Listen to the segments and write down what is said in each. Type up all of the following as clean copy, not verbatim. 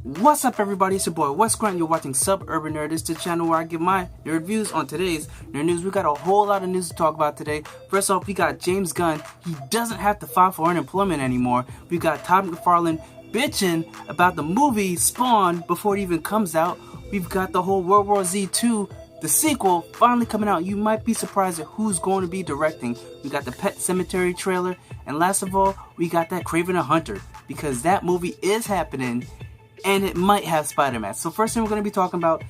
What's up, everybody? It's your boy Wes Grant. You're watching Suburban Nerd. It's the channel where I give my nerd reviews. On today's nerd news, we got a whole lot of news to talk about today. First off, we got James Gunn. He doesn't have to file for unemployment anymore. We got Todd McFarlane bitching about the movie Spawn before it even comes out. We've got the whole World War Z 2, the sequel, finally coming out. You might be surprised at who's going to be directing. We got the Pet Sematary trailer. And last of all, we got that Kraven the Hunter, because that movie is happening. And it might have Spider-Man. So first thing we're going to be talking about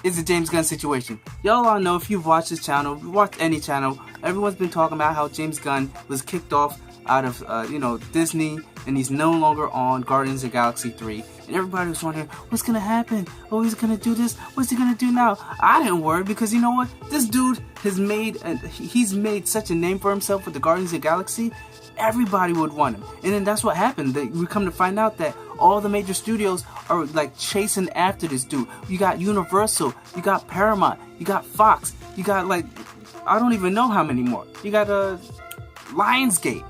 is the James Gunn situation. Y'all all know, if you've watched this channel, if you've watched any channel, everyone's been talking about how James Gunn was kicked off out of Disney, and he's no longer on Guardians of the Galaxy 3. And everybody was wondering, what's going to happen? Oh, he's going to do this? What's he going to do now? I didn't worry, because you know what? This dude has he's made such a name for himself with the Guardians of the Galaxy. Everybody would want him. And then that's what happened. We come to find out that all the major studios are like chasing after this dude. You got Universal, you got Paramount, you got Fox, you got like, I don't even know how many more. You got Lionsgate.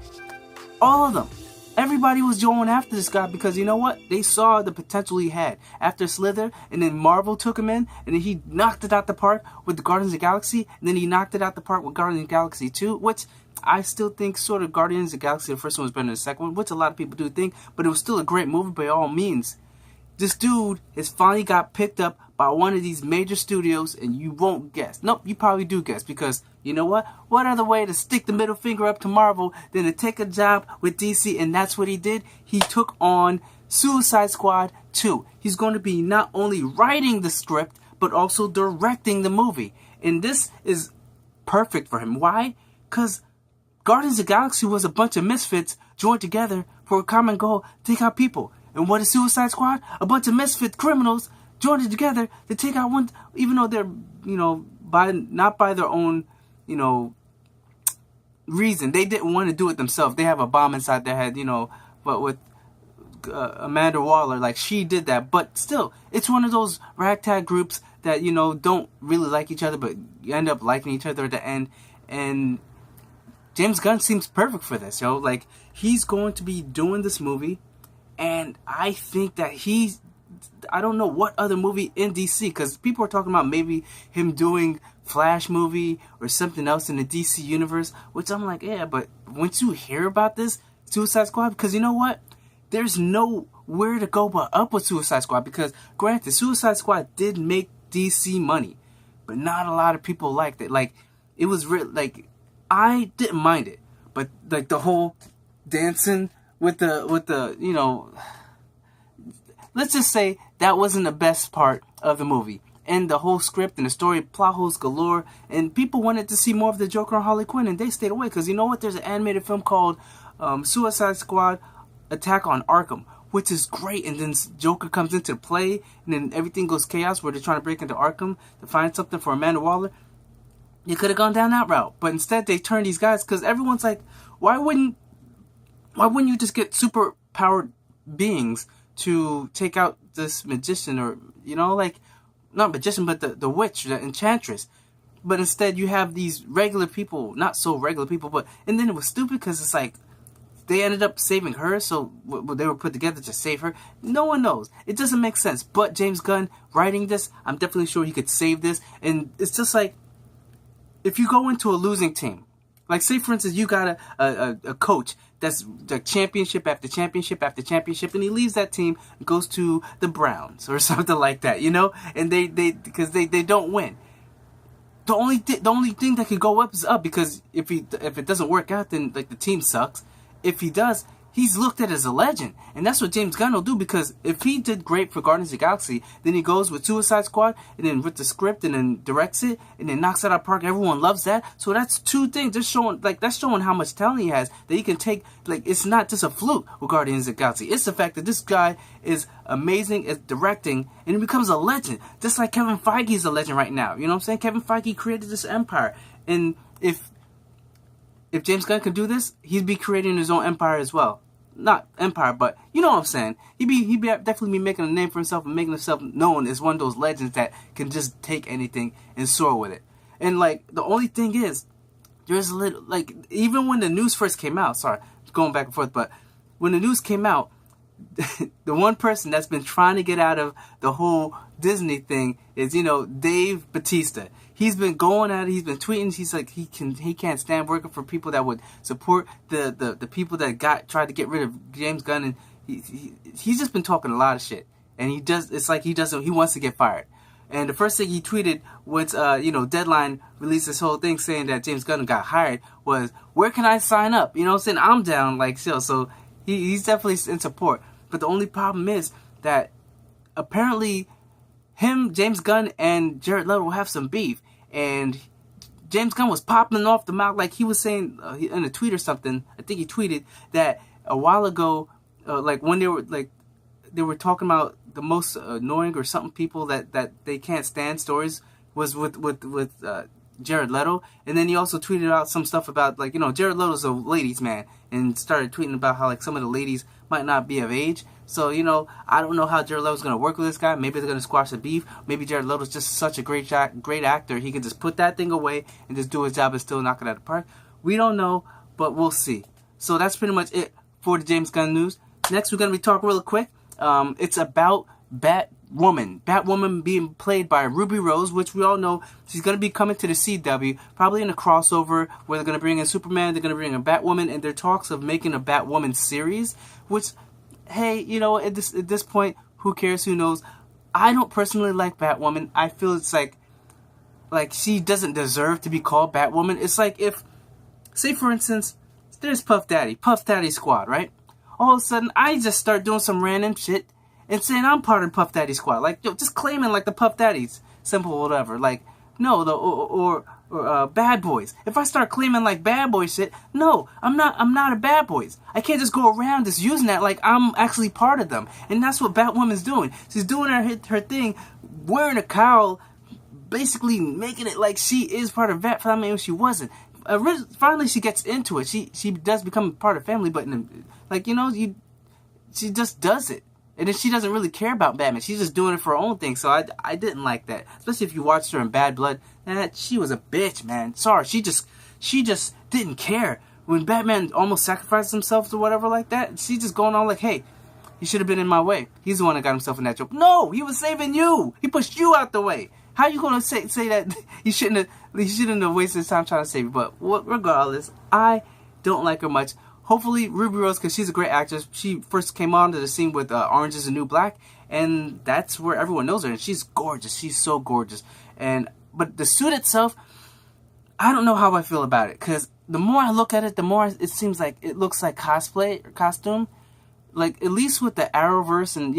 All of them. Everybody was going after this guy because you know what? They saw the potential he had. After Slither, and then Marvel took him in, and then he knocked it out the park with the Guardians of the Galaxy, and then he knocked it out the park with Guardians of the Galaxy 2, which I still think sort of Guardians of the Galaxy, the first one was better than the second one, which a lot of people do think, but it was still a great movie by all means. This dude has finally got picked up by one of these major studios, and you won't guess. Nope, you probably do guess, because you know what? What other way to stick the middle finger up to Marvel than to take a job with DC, and that's what he did. He took on Suicide Squad 2. He's going to be not only writing the script, but also directing the movie. And this is perfect for him. Why? Because Guardians of the Galaxy was a bunch of misfits joined together for a common goal: take out people. And what is Suicide Squad? A bunch of misfit criminals joined together to take out one, even though they're, not by their own, reason. They didn't want to do it themselves. They have a bomb inside their head, but with Amanda Waller, like, she did that. But still, it's one of those ragtag groups that, don't really like each other, but end up liking each other at the end. And James Gunn seems perfect for this, yo. Like, he's going to be doing this movie, and I think that I don't know what other movie in DC, because people are talking about maybe him doing Flash movie or something else in the DC universe, which I'm like, yeah, but once you hear about this Suicide Squad, because you know what? There's nowhere to go but up with Suicide Squad, because granted, Suicide Squad did make DC money, but not a lot of people liked it. Like, it was real, like, I didn't mind it, but like the whole dancing with the let's just say that wasn't the best part of the movie. And the whole script and the story, plot holes galore, and people wanted to see more of the Joker and Harley Quinn, and they stayed away, because you know what? There's an animated film called Suicide Squad Attack on Arkham, which is great, and then Joker comes into play, and then everything goes chaos where they're trying to break into Arkham to find something for Amanda Waller. You could have gone down that route, but instead they turned these guys, because everyone's like, why wouldn't you just get super powered beings to take out this magician, or not magician, but the witch, the enchantress? But instead you have these regular people, not so regular people, and then it was stupid, because it's like they ended up saving her, so they were put together to save her. No one knows. It doesn't make sense. But James Gunn writing this, I'm definitely sure he could save this. And it's just like, if you go into a losing team, like say for instance you got a coach that's like championship after championship after championship, and he leaves that team and goes to the Browns or something like that, and because they don't win. The only thing that could go up is up, because if it doesn't work out, then like the team sucks. If he does, he's looked at as a legend, and that's what James Gunn will do, because if he did great for Guardians of the Galaxy, then he goes with Suicide Squad, and then with the script, and then directs it, and then knocks it out of the park. Everyone loves that. So that's two things. That's showing how much talent he has, that he can take. Like, it's not just a fluke with Guardians of the Galaxy. It's the fact that this guy is amazing at directing, and he becomes a legend. Just like Kevin Feige is a legend right now. You know what I'm saying? Kevin Feige created this empire, and if James Gunn could do this, he'd be creating his own empire as well. Not empire, but you know what I'm saying. He'd definitely be making a name for himself and making himself known as one of those legends that can just take anything and soar with it. And like, the only thing is, there's a little, like, even when the news first came out, sorry, going back and forth, but when the news came out, the one person that's been trying to get out of the whole Disney thing is, Dave Bautista. He's been going at it. He's been tweeting. He's like, he can't stand working for people that would support the people that tried to get rid of James Gunn, and he's just been talking a lot of shit. And he wants to get fired. And the first thing he tweeted once, Deadline released this whole thing saying that James Gunn got hired was, where can I sign up? You know what I'm saying? I'm down, like, so he's definitely in support. But the only problem is that apparently James Gunn, and Jared Leto will have some beef. And James Gunn was popping off the mouth, like he was saying in a tweet or something. I think he tweeted that a while ago, like when they were talking about the most annoying or something people that they can't stand stories was with Jared Leto. And then he also tweeted out some stuff about, like, Jared Leto's a ladies' man, and started tweeting about how, like, some of the ladies might not be of age. So, I don't know how Jared Leto's going to work with this guy. Maybe they're going to squash the beef. Maybe Jared Leto's just such a great actor. He can just put that thing away and just do his job and still knock it out of the park. We don't know, but we'll see. So that's pretty much it for the James Gunn news. Next, we're going to be talking real quick. It's about Batwoman. Batwoman being played by Ruby Rose, which we all know she's going to be coming to the CW, probably in a crossover where they're going to bring in Superman, they're going to bring in Batwoman, and there are talks of making a Batwoman series, which, hey, at this point, who cares, who knows? I don't personally like Batwoman. I feel it's like she doesn't deserve to be called Batwoman. It's like if, say for instance, there's Puff Daddy Squad, right? All of a sudden, I just start doing some random shit and saying I'm part of Puff Daddy Squad. Like, just claiming like the Puff Daddies, simple whatever. Like, no, or Bad Boys. If I start claiming like Bad Boy shit, no, I'm not a Bad Boys. I can't just go around just using that like I'm actually part of them. And that's what Batwoman's doing. She's doing her thing, wearing a cowl, basically making it like she is part of Bat. I mean, she wasn't. Finally, she gets into it. She does become part of family, but she just does it. And then she doesn't really care about Batman. She's just doing it for her own thing. So I didn't like that. Especially if you watched her in Bad Blood. She was a bitch, man. Sorry, she just didn't care. When Batman almost sacrificed himself or whatever like that, she's just going on like, hey, he should have been in my way. He's the one that got himself in that joke. No, he was saving you. He pushed you out the way. How you gonna say that he shouldn't have wasted his time trying to save you? But regardless, I don't like her much. Hopefully, Ruby Rose, because she's a great actress. She first came onto the scene with Orange is the New Black, and that's where everyone knows her. And she's gorgeous. She's so gorgeous. But the suit itself, I don't know how I feel about it. Because the more I look at it, the more it seems like it looks like cosplay or costume. Like, at least with the Arrowverse and,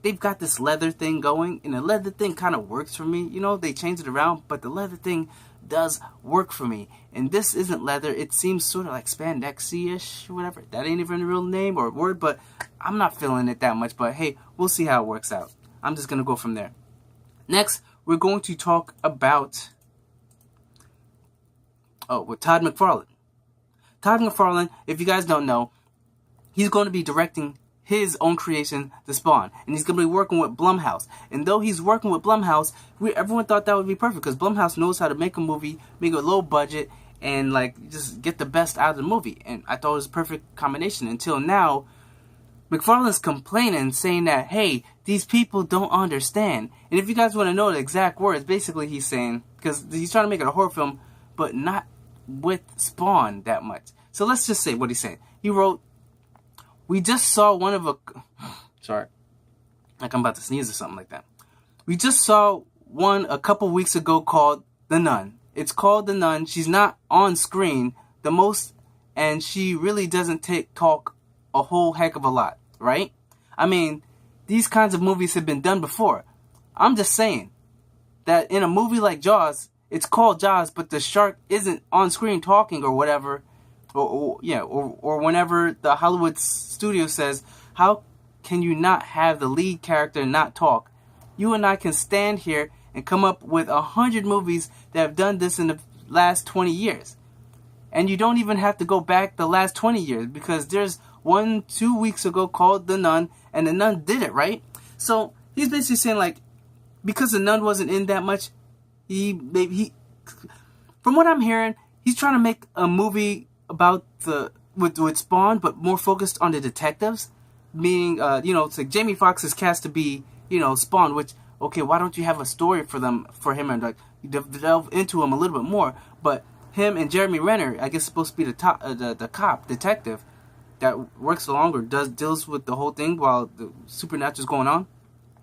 they've got this leather thing going. And the leather thing kind of works for me. They changed it around, but the leather thing does work for me. And this isn't leather. It seems sort of like spandexy-ish or whatever. That ain't even a real name or a word, but I'm not feeling it that much. But hey, we'll see how it works out. I'm just going to go from there. Next, we're going to talk about with Todd McFarlane. Todd McFarlane, if you guys don't know, he's going to be directing his own creation, The Spawn. And he's going to be working with Blumhouse. And though he's working with Blumhouse, everyone thought that would be perfect. Because Blumhouse knows how to make a movie, make it low budget, and just get the best out of the movie. And I thought it was a perfect combination. Until now, McFarlane's complaining, saying that, hey, these people don't understand. And if you guys want to know the exact words, basically he's saying, because he's trying to make it a horror film, but not with Spawn that much. So let's just say what he's saying. He wrote, we just saw one of a... Sorry. Like I'm about to sneeze or something like that. We just saw one a couple weeks ago called The Nun. It's called The Nun. She's not on screen the most, and she really doesn't talk a whole heck of a lot, right? I mean, these kinds of movies have been done before. I'm just saying that in a movie like Jaws, it's called Jaws, but the shark isn't on screen talking or whatever. Or whenever the Hollywood studio says, how can you not have the lead character not talk? You and I can stand here and come up with 100 movies that have done this in the last 20 years. And you don't even have to go back the last 20 years, because there's one 2 weeks ago called The Nun, and The Nun did it, right? So he's basically saying, because The Nun wasn't in that much, from what I'm hearing, he's trying to make a movie about with Spawn, but more focused on the detectives. Meaning, it's like Jamie Foxx is cast to be, Spawn, which, okay, why don't you have a story for him and, like, delve into him a little bit more? But him and Jeremy Renner, I guess, supposed to be the cop, detective, that works along or deals with the whole thing while the supernatural's going on.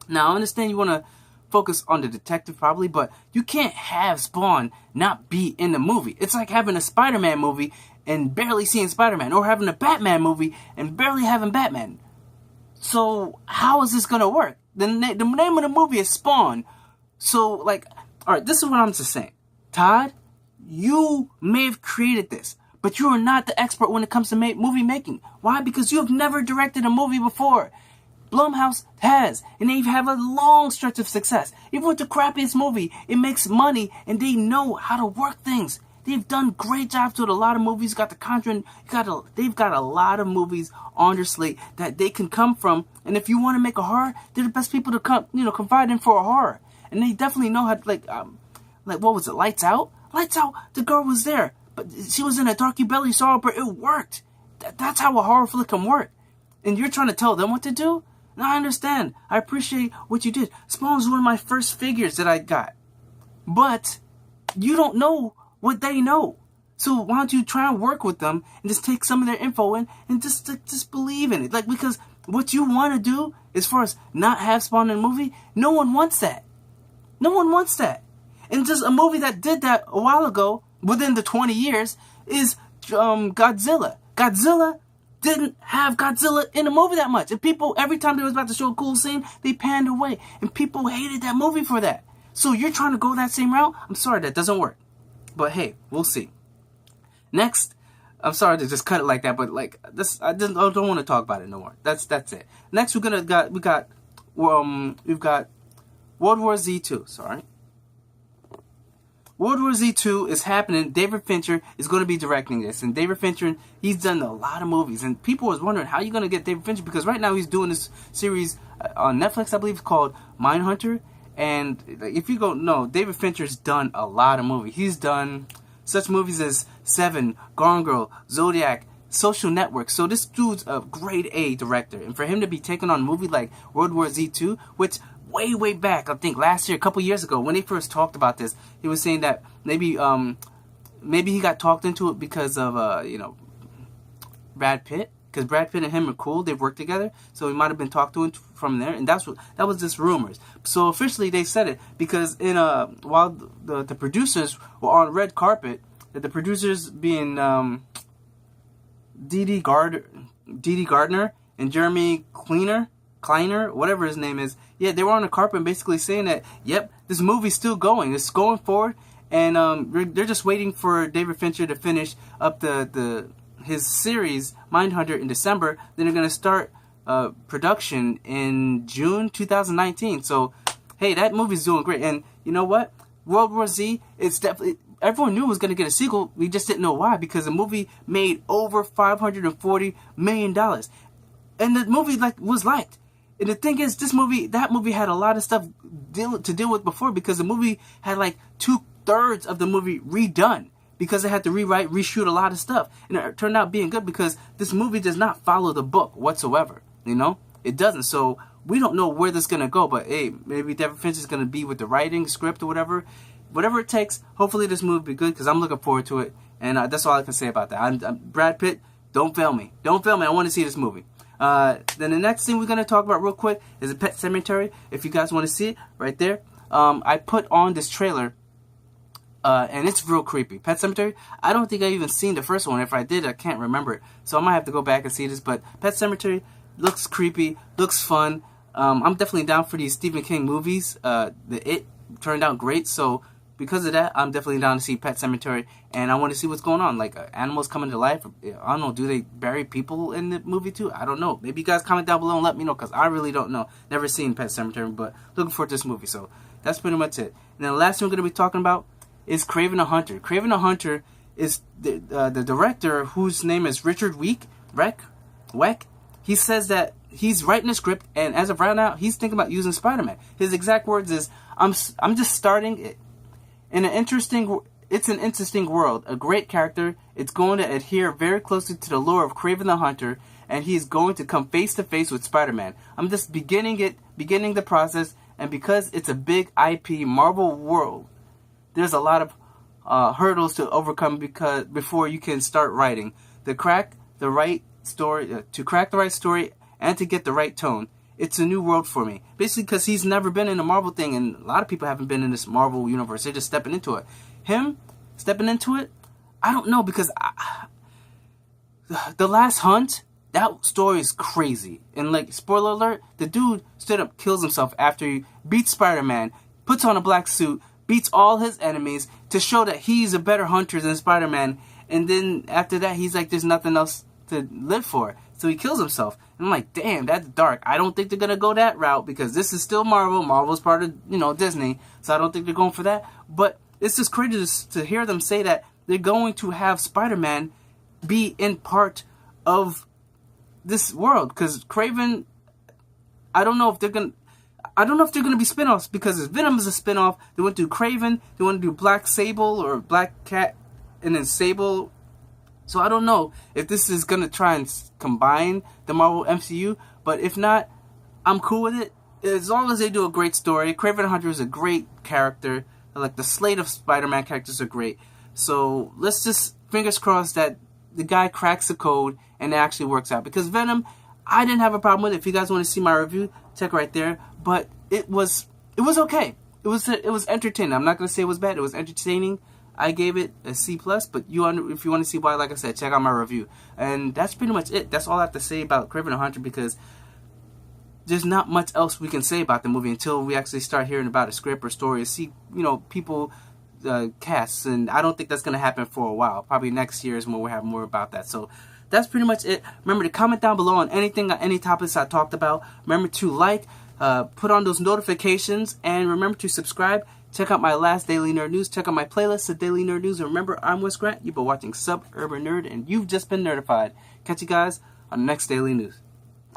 Now, I understand you want to focus on the detective probably, but you can't have Spawn not be in the movie. It's like having a Spider-Man movie and barely seeing Spider-Man, or having a Batman movie and barely having Batman. So, how is this going to work? The name of the movie is Spawn. So, like, alright, this is what I'm just saying. Todd, you may have created this, but you are not the expert when it comes to movie making. Why? Because you have never directed a movie before. Blumhouse has, and they have a long stretch of success. Even with the crappiest movie, it makes money, and they know how to work things. They've done great jobs with a lot of movies. Got The Conjuring. They've got a lot of movies on their slate that they can come from. And if you want to make a horror, they're the best people to confide in for a horror. And they definitely know how to, like what was it? Lights Out. Lights Out. The girl was there, but she was in a dark. You barely saw her, but it worked. That's how a horror flick can work. And you're trying to tell them what to do? No, I understand. I appreciate what you did. Spawn was one of my first figures that I got, but you don't know what they know. So why don't you try and work with them and just take some of their info in and just believe in it? Like, because what you want to do as far as not have Spawn in a movie, no one wants that. No one wants that. And just a movie that did that a while ago, within the 20 years, is Godzilla. Godzilla didn't have Godzilla in the movie that much. And people, every time they was about to show a cool scene, they panned away. And people hated that movie for that. So you're trying to go that same route? I'm sorry, that doesn't work. But hey, we'll see. Next, I'm sorry to just cut it like that, but like this, I don't want to talk about it no more. That's it. Next, we've got World War Z 2. Sorry, World War Z 2 is happening. David Fincher is going to be directing this, and David Fincher, he's done a lot of movies, and people was wondering how you going to get David Fincher, because right now he's doing this series on Netflix, I believe it's called Mindhunter. And if you go, no, David Fincher's done a lot of movies. He's done such movies as Seven, Gone Girl, Zodiac, Social Network. So this dude's a grade A director. And for him to be taking on a movie like World War Z 2, which way back, I think last year, a couple years ago, when they first talked about this, he was saying that maybe he got talked into it because of Brad Pitt. Because Brad Pitt and him are cool, they've worked together, so he might have been talked to from there, and that was just rumors. So officially they said it, because while the producers were on red carpet, the producers being Dee Gardner and Jeremy Kleiner, whatever his name is, yeah, they were on the carpet basically saying that, yep, this movie's still going, it's going forward, and they're just waiting for David Fincher to finish up his series Mindhunter in December. Then they're going to start production in June 2019. So hey, that movie's doing great. And you know what, World War Z, it's definitely, everyone knew it was going to get a sequel. We just didn't know why, because the movie made over $540 million, and the movie was liked. And the thing is, that movie had a lot of stuff to deal with before, because the movie had like 2/3 of the movie redone, because they had to rewrite, reshoot a lot of stuff. And it turned out being good, because this movie does not follow the book whatsoever. It doesn't. So we don't know where this is going to go. But hey, maybe David Fincher is going to be with the writing, script, or whatever. Whatever it takes, hopefully this movie will be good, because I'm looking forward to it. And that's all I can say about that. Brad Pitt, don't fail me. Don't fail me. I want to see this movie. Then the next thing we're going to talk about real quick is a Pet Sematary. If you guys want to see it, right there. I put on this trailer. And it's real creepy. Pet Sematary, I don't think I've even seen the first one. If I did, I can't remember it. So I might have to go back and see this. But Pet Sematary looks creepy, looks fun. I'm definitely down for these Stephen King movies. It turned out great. So because of that, I'm definitely down to see Pet Sematary. And I want to see what's going on. Like, animals coming to life. I don't know, do they bury people in the movie too? I don't know. Maybe you guys comment down below and let me know, because I really don't know. Never seen Pet Sematary, but looking forward to this movie. So that's pretty much it. And then the last thing we're going to be talking about is Kraven the Hunter. Kraven the Hunter is the director, whose name is Richard Weck. He says that he's writing a script, and as of right now, he's thinking about using Spider-Man. His exact words is, I'm just starting it. It's an interesting world, a great character. It's going to adhere very closely to the lore of Kraven the Hunter, and he's going to come face to face with Spider-Man. I'm just beginning the process, and because it's a big IP Marvel world, there's a lot of hurdles to overcome before you can start writing. To crack the right story, and to get the right tone. It's a new world for me. Basically, because he's never been in a Marvel thing, and a lot of people haven't been in this Marvel universe. They're just stepping into it. Him stepping into it, I don't know, because The Last Hunt, that story is crazy. And like, spoiler alert, the dude straight up kills himself after he beats Spider-Man, puts on a black suit, beats all his enemies to show that he's a better hunter than Spider-Man. And then after that, he's like, there's nothing else to live for. So he kills himself. And I'm like, damn, that's dark. I don't think they're going to go that route because this is still Marvel. Marvel's part of, Disney. So I don't think they're going for that. But it's just crazy to hear them say that they're going to have Spider-Man be in part of this world. Because Kraven, I don't know if they're going to be spin-offs, because Venom is a spin-off. They want to do Kraven. They want to do Black Sable or Black Cat and then Sable. So I don't know if this is going to try and combine the Marvel MCU. But if not, I'm cool with it. As long as they do a great story. Kraven the Hunter is a great character. Like, the slate of Spider-Man characters are great. So let's just fingers crossed that the guy cracks the code and it actually works out. Because Venom, I didn't have a problem with it. If you guys want to see my review, check right there. But it was okay. It was entertaining. I'm not going to say it was bad. It was entertaining. I gave it a C+, but if you want to see why, like I said, check out my review. And that's pretty much it. That's all I have to say about Kraven the Hunter, because there's not much else we can say about the movie until we actually start hearing about a script or story, see, people casts. And I don't think that's going to happen for a while. Probably next year is when we'll have more about that. So that's pretty much it. Remember to comment down below on any topics I talked about. Remember to like, put on those notifications, and remember to subscribe. Check out my last Daily Nerd News. Check out my playlist of Daily Nerd News. And remember, I'm Wes Grant. You've been watching Suburban Nerd, and you've just been nerdified. Catch you guys on the next Daily News.